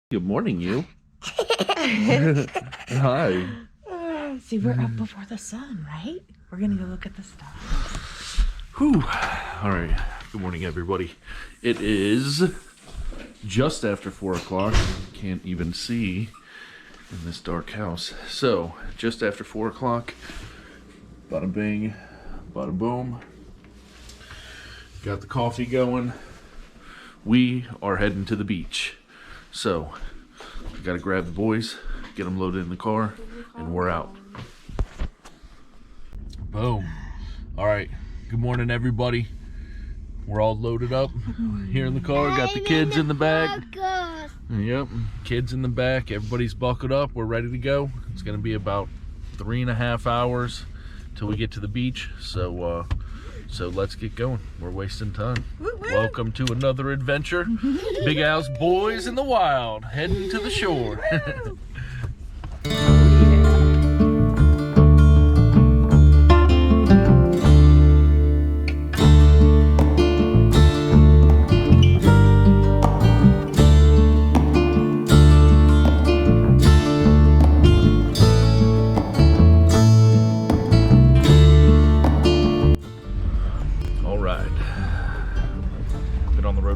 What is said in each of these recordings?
Good morning, you. Hi. See, we're up before the sun, right? We're gonna go look at the stars. Whew. All right. Good morning, everybody. It is just after 4 o'clock. Can't even see in this dark house. So, just after 4 o'clock. Bada bing, bada boom. Got the coffee going. We are heading to the beach. So, I gotta grab the boys, get them loaded in the car, and we're out. Boom. All right. Good morning, everybody. We're all loaded up here in the car. Got the kids in the back. Yep, kids in the back. Everybody's buckled up. We're ready to go. It's gonna be about 3.5 hours till we get to the beach. So let's get going. We're wasting time. Welcome to another adventure. Big Al's boys in the wild, heading to the shore.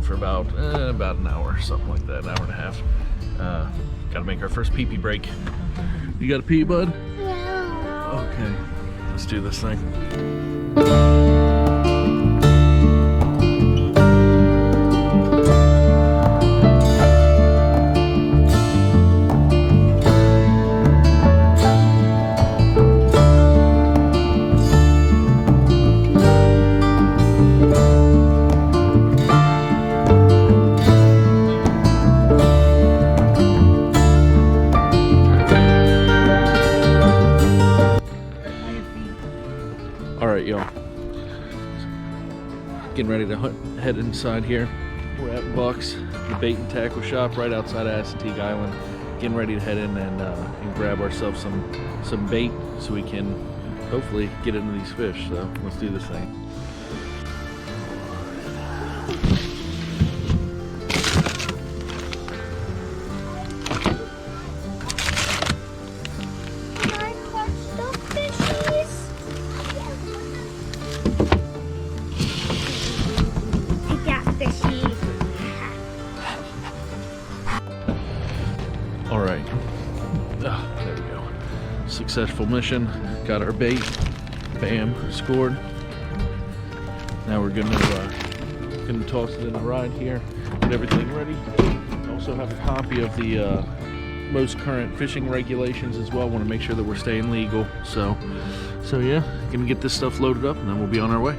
For about an hour, something like that, an hour and a half. Gotta make our first pee-pee break. You got a pee, bud? No. Okay, let's do this thing. Getting ready to head inside here. We're at Buck's, the bait and tackle shop right outside of Assateague Island. Getting ready to head in and grab ourselves some bait so we can hopefully get into these fish. So let's do this thing. There we go. Successful mission. Got our bait. Bam. Scored. Now we're gonna toss it in the ride here. Get everything ready. Also have a copy of the most current fishing regulations as well. Want to make sure that we're staying legal. So yeah, gonna get this stuff loaded up and then we'll be on our way.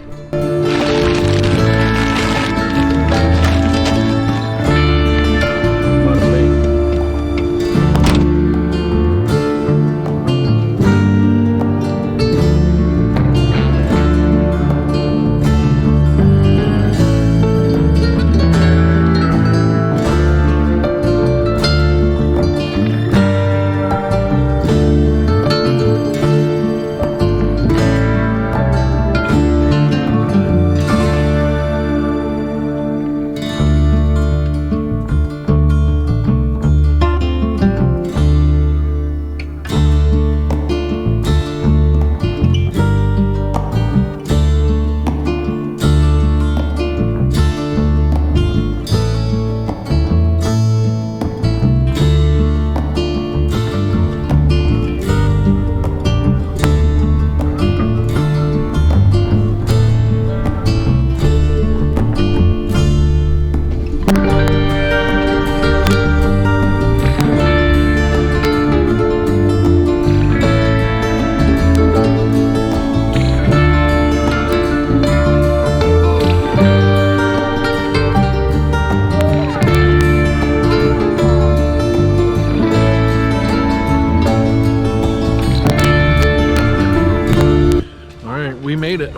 We made it.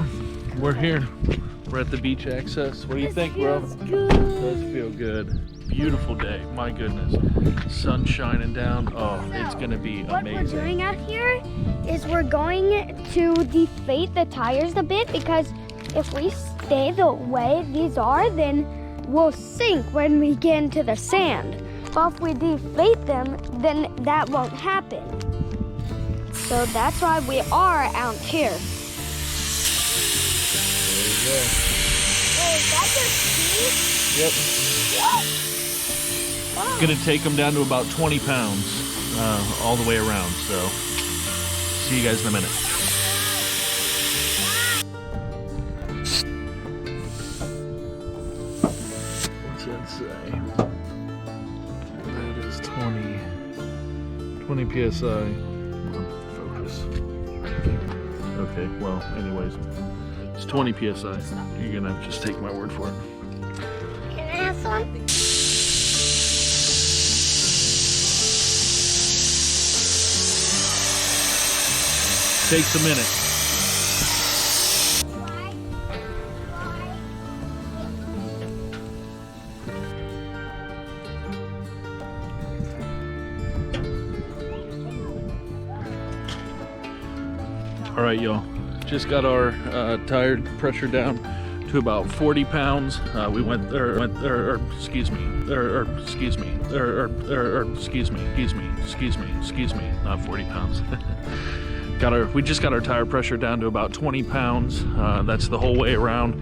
We're here. We're at the beach access. What do you think, bro? Good. Does feel good. Beautiful day. My goodness. Sun shining down. Oh, it's gonna be amazing. What we're doing out here is we're going to deflate the tires a bit, because if we stay the way these are, then we'll sink when we get into the sand. But if we deflate them, then that won't happen. So that's why we are out here. There you go. Hey, is that your ski? Yep. Wow. Gonna take them down to about 20 pounds all the way around. So see you guys in a minute. What's that say? That is 20 psi. Come on, focus. Okay, well, anyways, it's 20 psi. You're gonna just take my word for it. Can I have some? Takes a minute. All right, y'all. Just got our tire pressure down to about 40 pounds. We went there, excuse me, not 40 pounds. We just got our tire pressure down to about 20 pounds. That's the whole way around.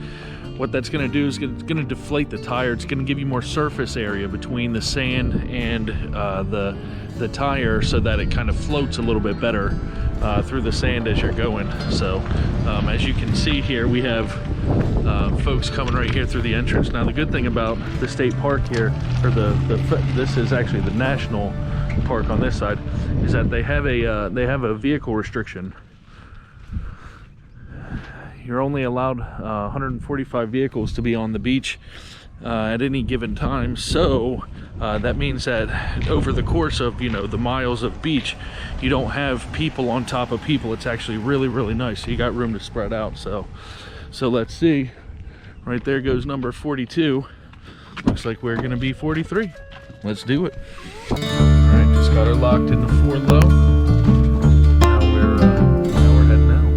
What that's going to do is it's going to deflate the tire. It's going to give you more surface area between the sand and the tire, so that it kind of floats a little bit better through the sand as you're going. So as you can see here, we have folks coming right here through the entrance. Now the good thing about the state park here, or this is actually the national park on this side, is that they have a vehicle restriction. You're only allowed 145 vehicles to be on the beach at any given time. So that means that over the course of, the miles of beach, you don't have people on top of people. It's actually really, really nice. So you got room to spread out. So let's see. Right there goes number 42. Looks like we're gonna be 43. Let's do it. All right, just got her locked in the 4 low. Now we're heading out.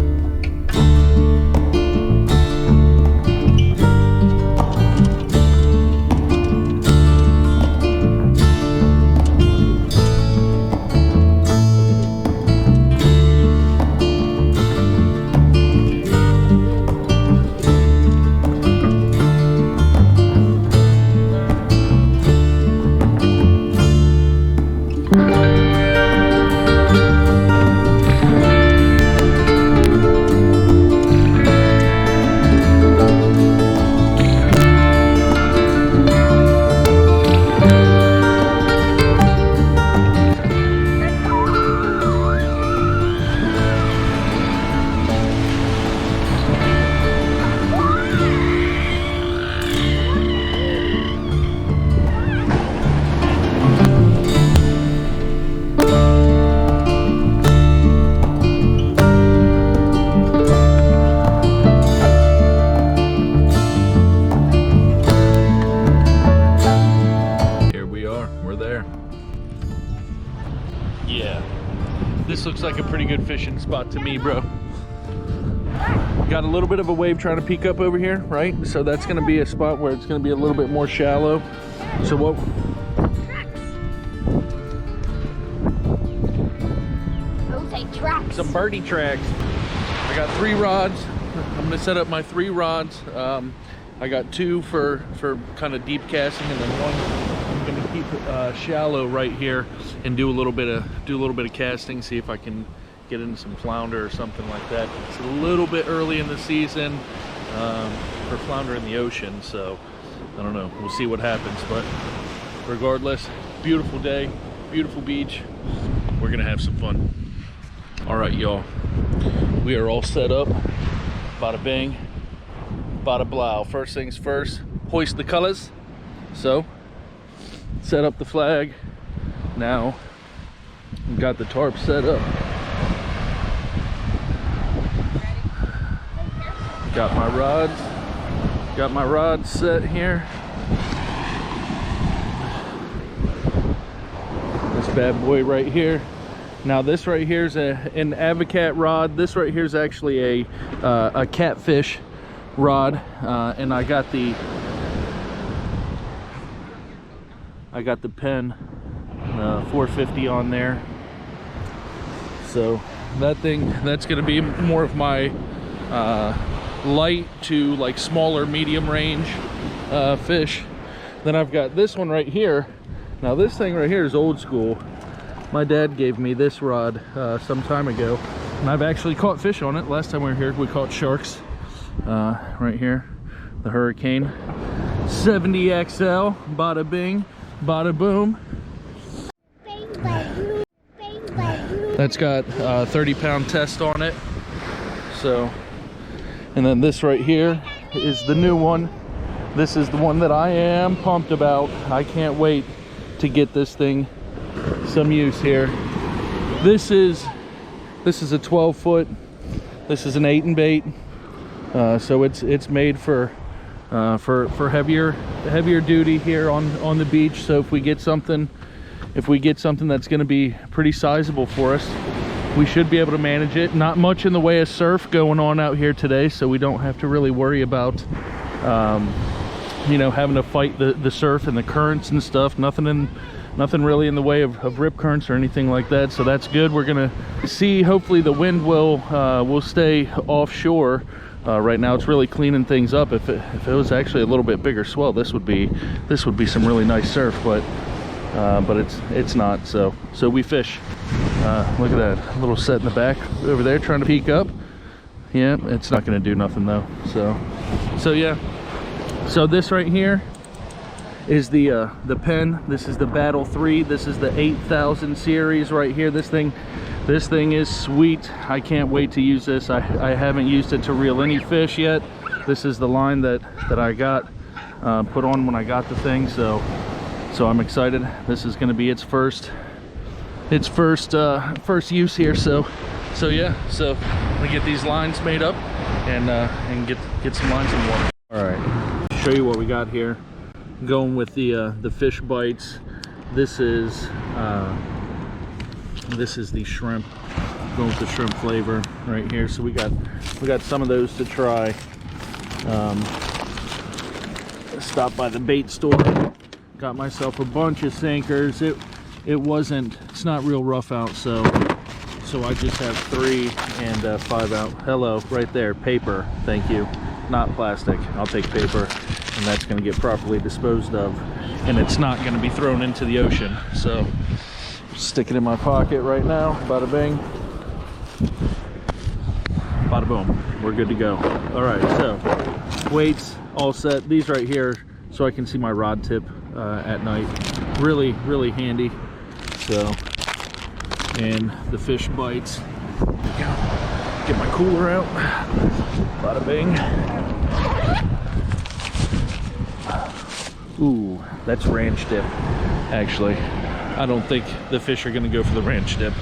Looks like a pretty good fishing spot to me, bro. Got a little bit of a wave trying to peek up over here, right? So that's going to be a spot where it's going to be a little bit more shallow. So what? Those ain't tracks. Some birdie tracks. I got 3 rods. I'm going to set up my 3 rods. I got 2 for kind of deep casting, and then 1 I'm going to keep shallow right here and do a little bit of casting, see if I can get into some flounder or something like that. It's a little bit early in the season for flounder in the ocean, so I don't know. We'll see what happens, but regardless, beautiful day, beautiful beach. We're gonna have some fun. All right, y'all. We are all set up. Bada bing, bada blow. First things first, hoist the colors. So, set up the flag. Now, we've got the tarp set up. Got my rods set here. This bad boy right here. Now this right here is an Avocat rod. This right here is actually a catfish rod, and I got I got the Penn 450 on there. So that thing, that's gonna be more of my light to like smaller medium range fish. Then I've got this one right here. Now this thing right here is old school. My dad gave me this rod some time ago, and I've actually caught fish on it. Last time we were here, we caught sharks. Right here, the Hurricane 70 XL. Bada bing, bada boom. That's got 30-pound test on it. So, and then this right here is the new one. This is the one that I am pumped about. I can't wait to get this thing some use here. This is a 12-foot. This is an 8 and bait. So it's made for heavier duty here on the beach. So if we get something that's going to be pretty sizable for us, we should be able to manage it. Not much in the way of surf going on out here today, so we don't have to really worry about you know, having to fight the surf and the currents and stuff. Nothing really in the way of rip currents or anything like that, so that's good. We're gonna see, hopefully the wind will stay offshore. Right now it's really cleaning things up. If it was actually a little bit bigger swell, this would be some really nice surf, but it's not. So we fish. Look at that, a little set in the back over there trying to peek up. Yeah, it's not gonna do nothing though. So yeah. So this right here is the Penn. This is the Battle 3. This is the 8000 series right here. This thing is sweet. I can't wait to use this. I haven't used it to reel any fish yet. This is the line that I got put on when I got the thing. So I'm excited. This is going to be its first use here. So yeah. So I'm gonna get these lines made up and get some lines in water. All right. Show you what we got here. Going with the fish bites. This is the shrimp. Going with the shrimp flavor right here. So we got some of those to try. Stopped by the bait store. Got myself a bunch of sinkers. It's not real rough out, so I just have 3 and 5 out. Hello, right there, paper. Thank you. Not plastic. I'll take paper, and that's going to get properly disposed of, and it's not going to be thrown into the ocean. So stick it in my pocket right now. Bada bing, bada boom. We're good to go. All right, so weights all set. These right here, so I can see my rod tip at night. Really handy. So, and the fish bites. There we go. Get my cooler out. Bada bing. Ooh, that's ranch dip. Actually, I don't think the fish are gonna go for the ranch dip.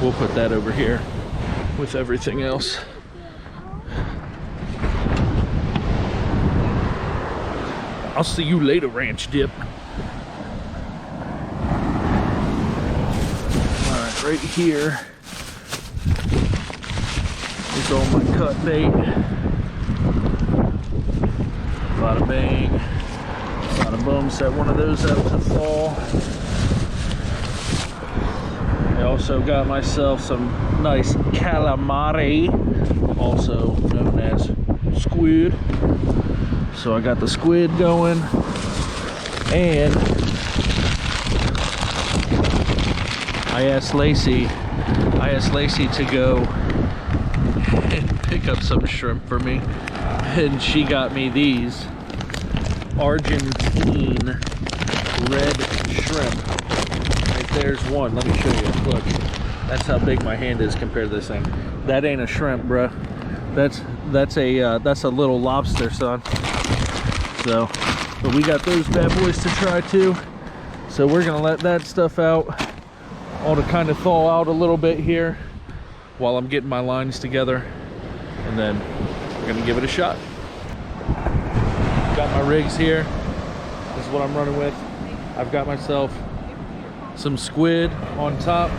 We'll put that over here with everything else. I'll see you later, ranch dip. All right, right here is all my cut bait. Bada bang, bada boom. Set one of those out to fall. I also got myself some nice calamari, also known as squid. So I got the squid going, and I asked Lacey to go and pick up some shrimp for me, and she got me these Argentine red shrimp. Right there's one. Let me show you. Look, that's how big my hand is compared to this thing. That ain't a shrimp, bruh. That's a little lobster, son. So, but we got those bad boys to try too. So we're gonna let that stuff out, all to kind of thaw out a little bit here while I'm getting my lines together, and then we're gonna give it a shot. Got my rigs here. This is what I'm running with. I've got myself some squid on top.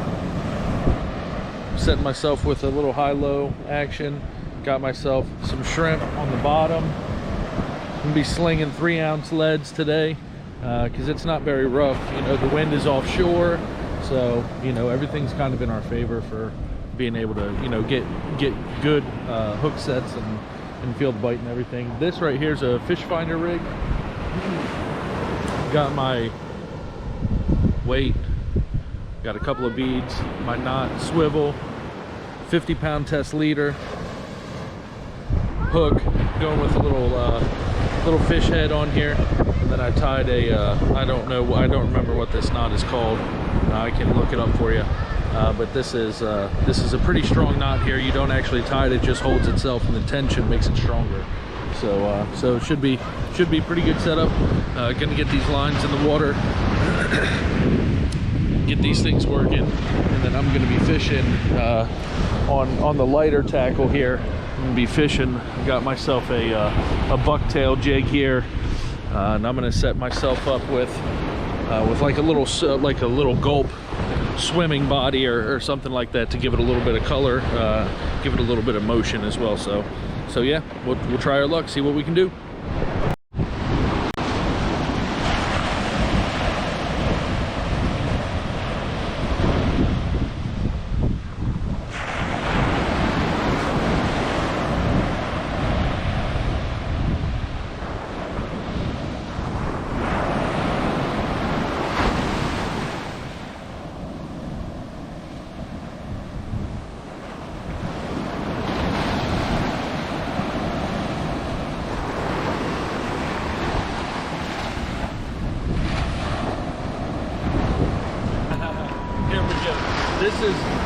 Setting myself with a little high-low action. Got myself some shrimp on the bottom. I'm gonna be slinging 3-ounce leads today. because it's not very rough. You know, the wind is offshore, so you know everything's kind of in our favor for being able to, you know, get good hook sets and field bite and everything. This right here is a fish finder rig. Got my weight, got a couple of beads, my knot, swivel, 50-pound test leader, hook, going with a little fish head on here, and then I tied a I don't remember what this knot is called. I can look it up for you, but this is a pretty strong knot here. You don't actually tie it; it just holds itself, and the tension makes it stronger. So it should be pretty good setup. Gonna get these lines in the water, get these things working, and then I'm gonna be fishing on the lighter tackle here. I'm gonna be fishing. Got myself a bucktail jig here, and I'm gonna set myself up with like a little gulp swimming body or something like that to give it a little bit of color, give it a little bit of motion as well. So yeah, we'll try our luck, see what we can do.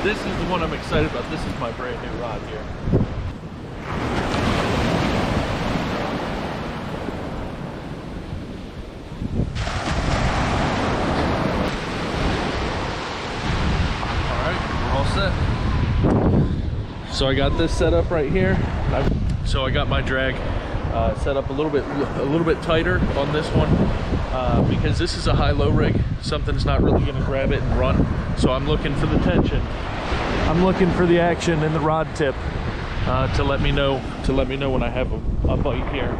This is the one I'm excited about. This is my brand new rod here. All right, we're all set. So I got this set up right here. So I got my drag set up a little bit tighter on this one because this is a high-low rig. Something's not really going to grab it and run. So I'm looking for the tension. I'm looking for the action in the rod tip to let me know when I have a bite here.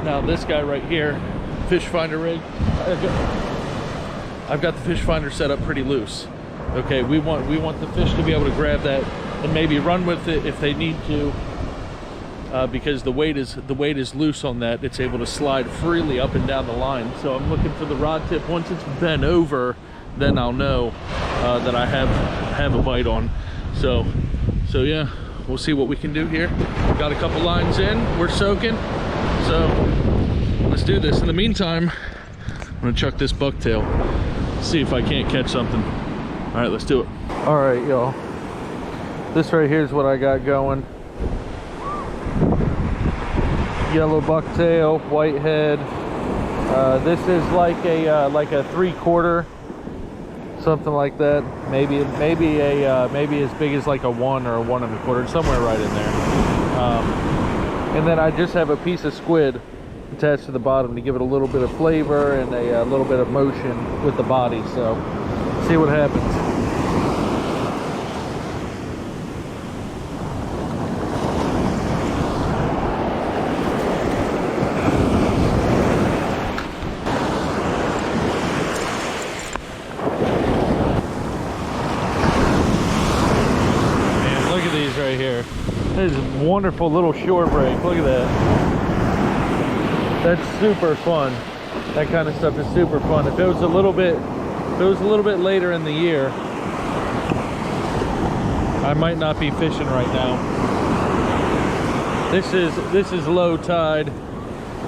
Now this guy right here, fish finder rig, I've got the fish finder set up pretty loose. Okay, we want the fish to be able to grab that and maybe run with it if they need to, because the weight is loose on that. It's able to slide freely up and down the line. So I'm looking for the rod tip. Once it's bent over, then I'll know that I have a bite on. So yeah, we'll see what we can do here. Got a couple lines in, we're soaking. So let's do this. In the meantime, I'm gonna chuck this bucktail, see if I can't catch something. All right, let's do it. All right, y'all. This right here is what I got going. Yellow bucktail, white head. This is like a 3/4. Something like that, maybe as big as like a 1 or a 1 1/4, somewhere right in there. And then I just have a piece of squid attached to the bottom to give it a little bit of flavor and a little bit of motion with the body. So see what happens. Right here, this is a wonderful little shore break. Look at that. That's super fun. That kind of stuff is super fun. If it was a little bit later in the year, I might not be fishing right now. This is low tide.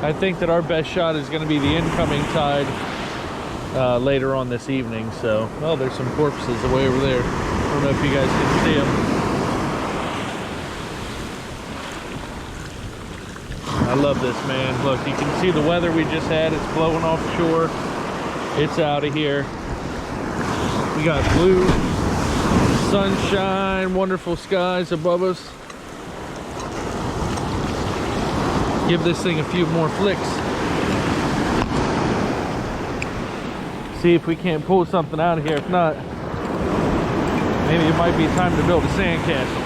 I think that our best shot is going to be the incoming tide later on this evening. So, oh, there's some porpoises away over there. I don't know if you guys can see them. I love this, man. Look, you can see the weather we just had. It's blowing offshore. It's out of here. We got blue sunshine, wonderful skies above us. Give this thing a few more flicks. See if we can't pull something out of here. If not, maybe it might be time to build a sandcastle.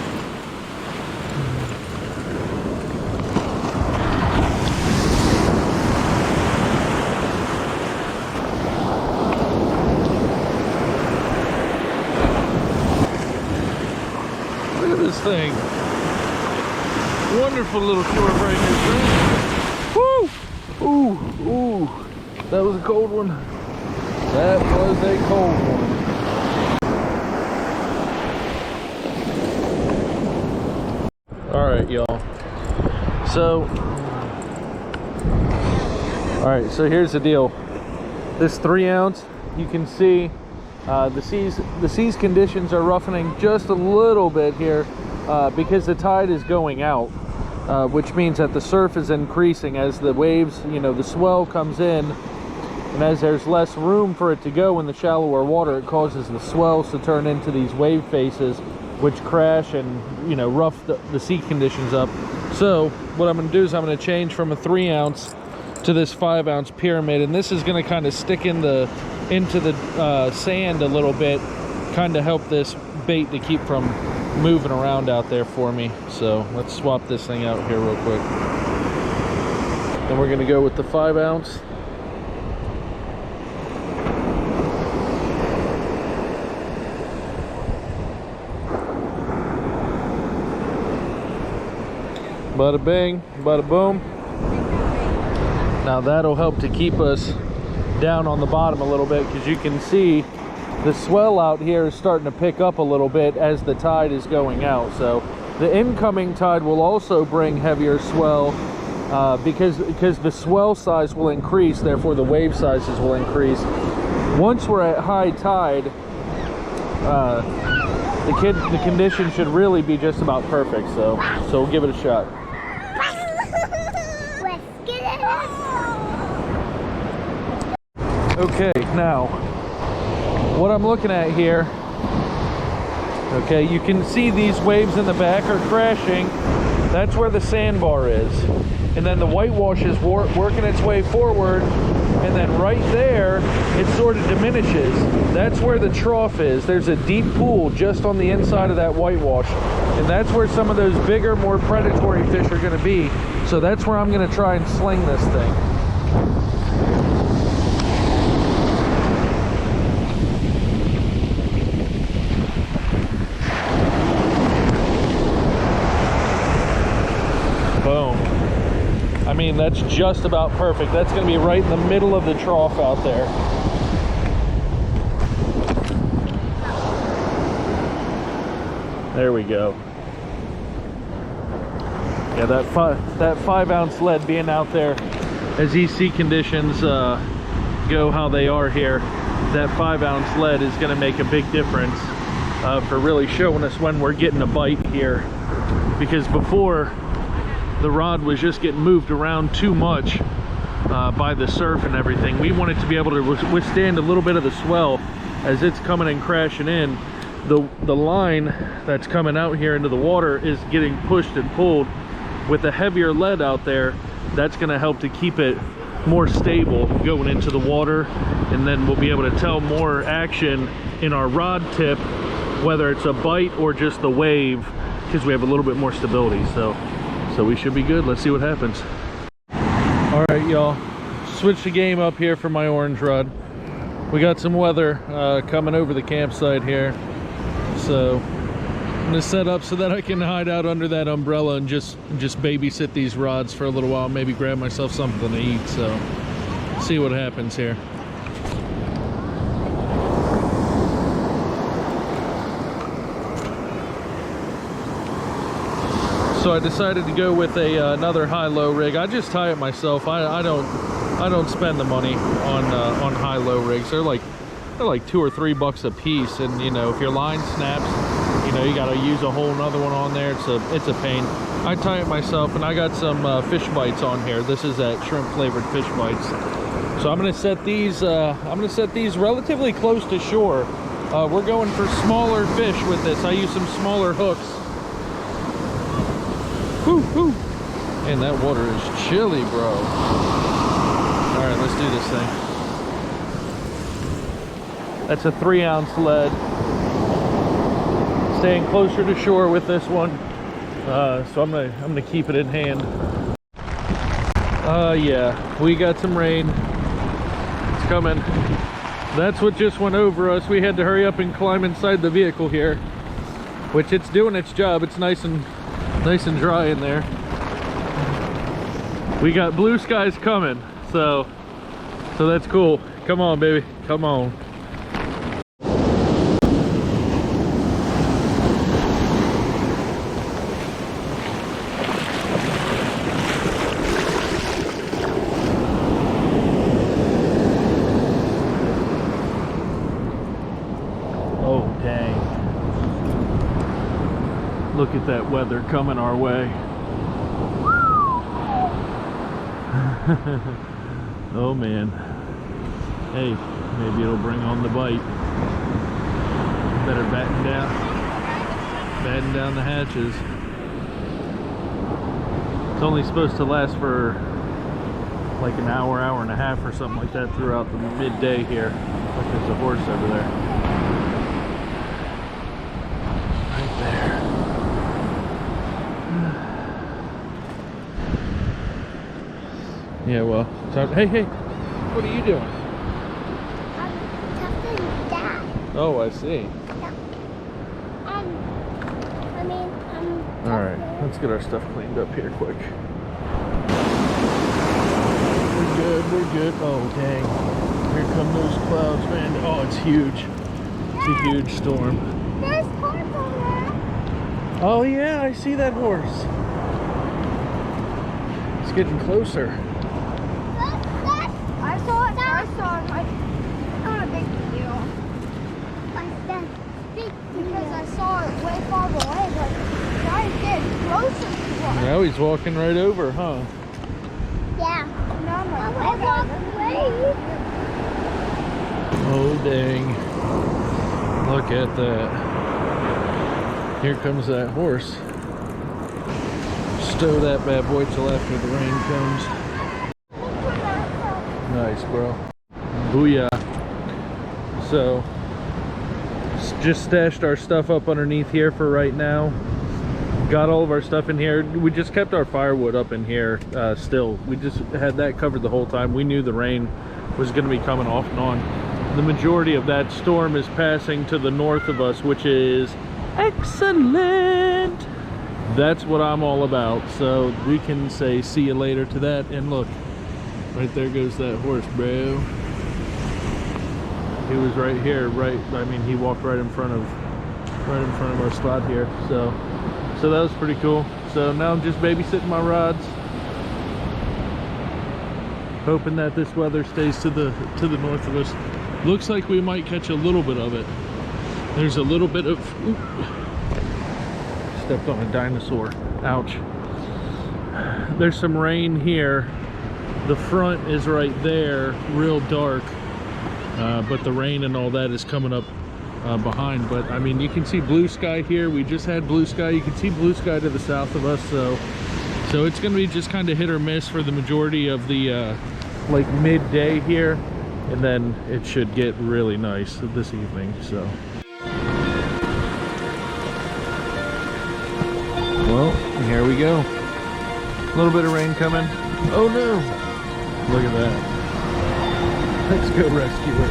thing. Wonderful little shore breakers, right? Woo! Ooh, ooh. That was a cold one. That was a cold one. Alright, y'all. So, alright, so here's the deal. This 3 ounce, you can see the seas conditions are roughening just a little bit here because the tide is going out, which means that the surf is increasing as the waves, you know, the swell comes in, and as there's less room for it to go in the shallower water, it causes the swells to turn into these wave faces, which crash and, you know, rough the sea conditions up. So what I'm going to do is I'm going to change from a 3 ounce to this 5 ounce pyramid, and this is going to kind of stick into the sand a little bit, kind of help this bait to keep from moving around out there for me. So let's swap this thing out here real quick. Then we're going to go with the 5 ounce. Bada bing, bada boom. Now that'll help to keep us down on the bottom a little bit, because you can see the swell out here is starting to pick up a little bit as the tide is going out. So the incoming tide will also bring heavier swell because the swell size will increase, therefore the wave sizes will increase. Once we're at high tide, the condition should really be just about perfect. So we'll give it a shot. Okay, now what I'm looking at here, okay, you can see these waves in the back are crashing. That's where the sandbar is, and then the whitewash is working its way forward, and then right there it sort of diminishes. That's where the trough is. There's a deep pool just on the inside of that whitewash, and that's where some of those bigger, more predatory fish are going to be. So that's where I'm going to try and sling this thing. Boom. I mean, that's just about perfect. That's going to be right in the middle of the trough out there. There we go. Yeah, that 5 ounce lead being out there, as these sea conditions go how they are here, that 5 ounce lead is going to make a big difference for really showing us when we're getting a bite here. Because before, the rod was just getting moved around too much by the surf and everything. We want it to be able to withstand a little bit of the swell as it's coming and crashing in. The line that's coming out here into the water is getting pushed and pulled. With the heavier lead out there, that's going to help to keep it more stable going into the water, and then we'll be able to tell more action in our rod tip, whether it's a bite or just the wave, because we have a little bit more stability. So we should be good. Let's see what happens. All right, y'all, switch the game up here for my orange rod. We got some weather coming over the campsite here, so I'm gonna set up so that I can hide out under that umbrella and just babysit these rods for a little while, maybe grab myself something to eat. So see what happens here. So I decided to go with another high-low rig. I just tie it myself. I don't spend the money on high-low rigs. They're like $2 or $3 a piece, and you know, if your line snaps, you know, you got to use a whole nother one on there. It's a pain. I tie it myself, and I got some fish bites on here. This is that shrimp flavored fish bites. So I'm gonna set these relatively close to shore. We're going for smaller fish with this. I use some smaller hooks. Whoo, whoo. And that water is chilly, bro. All right, let's do this thing. That's a 3 ounce lead. Staying closer to shore with this one. So I'm gonna keep it in hand. Yeah, we got some rain. It's coming. That's what just went over us. We had to hurry up and climb inside the vehicle here. which it's doing its job. It's nice and dry in there. We got blue skies coming, so that's cool. Come on, baby, come on. Oh, dang. Look at that weather coming our way. Oh man. Hey, maybe it'll bring on the bite. Better batten down the hatches. It's only supposed to last for like an hour, hour and a half or something like that throughout the midday here. Look, there's a horse over there. Right there. Yeah, well, hey, what are you doing? I'm testing that. Oh, I see. Alright, let's get our stuff cleaned up here quick. We're good. Oh, dang. Here come those clouds, man. Oh, it's huge. It's a huge storm. There's horse over there. Oh, yeah, I see that horse. It's getting closer. I saw it. It's not a big deal. Because I saw it way far away, but now he's getting closer to us. Now he's walking right over, huh? Yeah. No, I walked away. Oh, dang. Look at that. Here comes that horse. Stow that bad boy till after the rain comes. Nice, bro. Booyah. So, just stashed our stuff up underneath here for right now. Got all of our stuff in here. We just kept our firewood up in here still. We just had that covered the whole time. We knew the rain was going to be coming off and on. The majority of that storm is passing to the north of us, which is excellent. That's what I'm all about. So we can say see you later to that. And look, right there goes that horse, bro. He was right here, he walked right in front of our spot here. So that was pretty cool. So now I'm just babysitting my rods, hoping that this weather stays to the north of us. Looks like we might catch a little bit of it. There's a little bit of, oop, stepped on a dinosaur. Ouch. There's some rain here. The front is right there, real dark. But the rain and all that is coming up behind. But I mean, you can see blue sky here. We just had blue sky. You can see blue sky to the south of us. So it's going to be just kind of hit or miss for the majority of the like midday here, and then it should get really nice this evening. So, well, here we go. A little bit of rain coming. Oh no! Look at that. Let's go rescue it.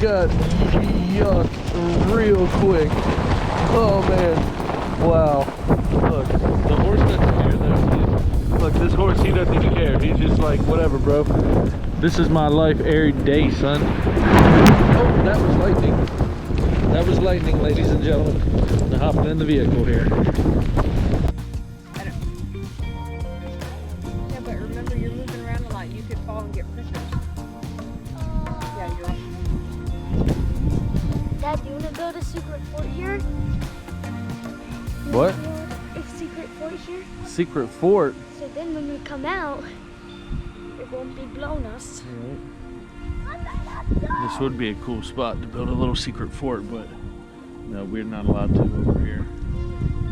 Got yuck real quick. Oh man, wow. Look, the horse doesn't care though. Look, this horse, he doesn't even care. He's just like, whatever, bro. This is my life every day, son. Oh, that was lightning. That was lightning, ladies and gentlemen. Now hopping in the vehicle here. Dad, do you want to build a secret fort here? What? A secret fort here? Secret fort? So then when we come out, it won't be blown us. This would be a cool spot to build a little secret fort, but no, we're not allowed to over here.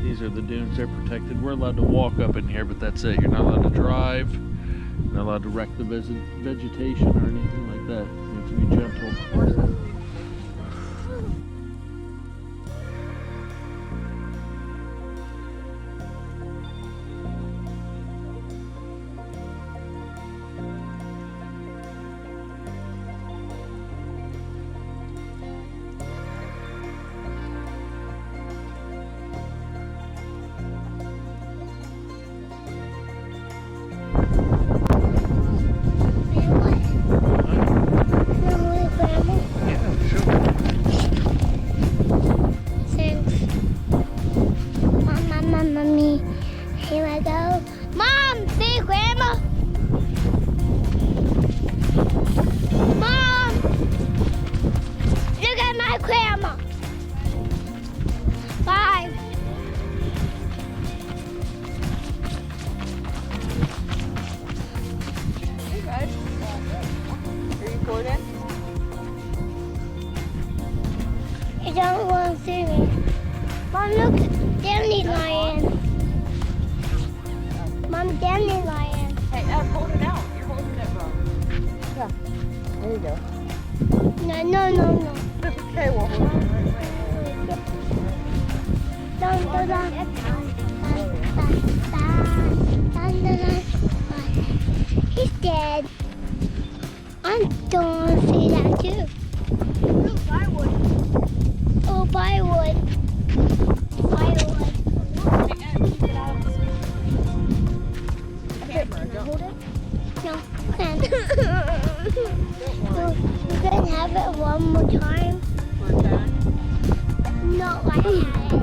These are the dunes, they're protected. We're allowed to walk up in here, but that's it. You're not allowed to drive, you're not allowed to wreck the vegetation or anything like that. You have to be gentle. Mommy, here I go. Mom, see Grandma. Mom, look at my grandma. Bye. Hey guys. Are you recording? You don't want to see me. Mom, look. Dandelion. Mom, dandelion. Hey, hold it out. You're holding it wrong. Yeah. There you go. No. Okay, well, hold on. He's dead. I'm gonna see that too. Look, firewood. Oh, firewood. Hold it. No, can. You can have it one more time. No, I had it.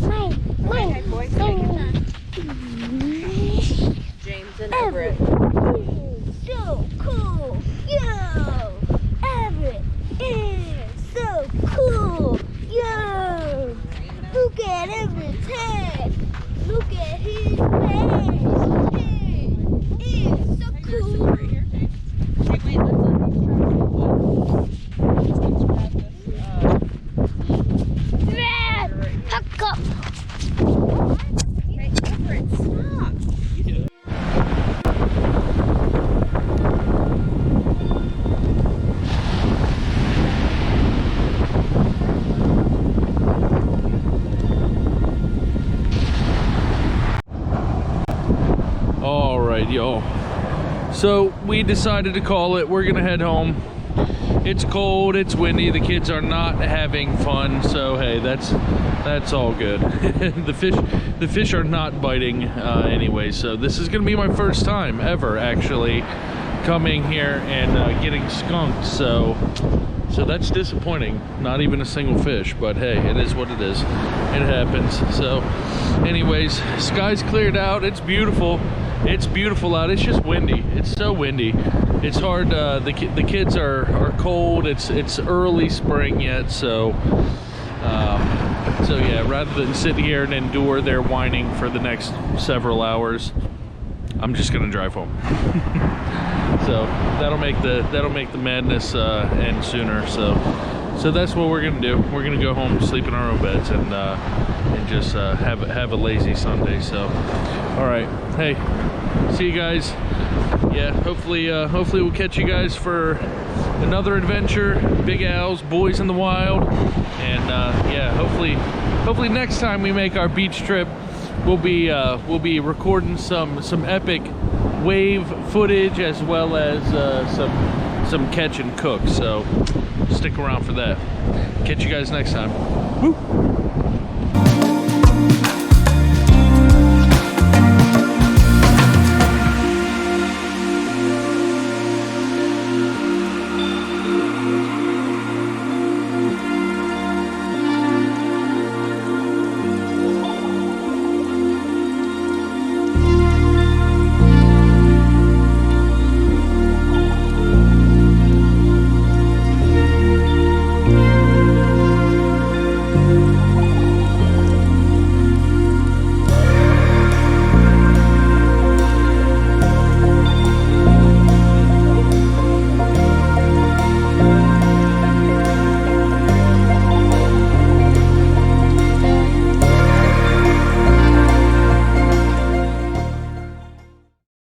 Mine. Hey, boy, James and Everett. So cool. Yo, Everett is so cool. Yo, look at Everett's head. Look at his face. He is so cool. Right here, James. Hey, wait, let's let these try to Red, hook up. Hey, Everett, stop. All right, y'all. So we decided to call it. We're gonna head home. It's cold, it's windy, the kids are not having fun, so hey, that's all good. the fish are not biting anyway, so this is gonna be my first time ever actually coming here and getting skunked, so that's disappointing. Not even a single fish, but hey, it is what it is. It happens. So anyways, sky's cleared out, it's beautiful. It's beautiful out. It's just windy. It's so windy. It's hard. The kids are cold. It's early spring yet, so yeah. Rather than sit here and endure their whining for the next several hours, I'm just gonna drive home. So that'll make the madness end sooner. So that's what we're gonna do. We're gonna go home, sleep in our own beds, and just have a lazy Sunday. So, all right. Hey, see you guys. Yeah, hopefully we'll catch you guys for another adventure. Big Al's Boys in the Wild, and yeah, hopefully next time we make our beach trip, we'll be recording some epic wave footage as well as some catch and cook. So stick around for that. Catch you guys next time. Woo!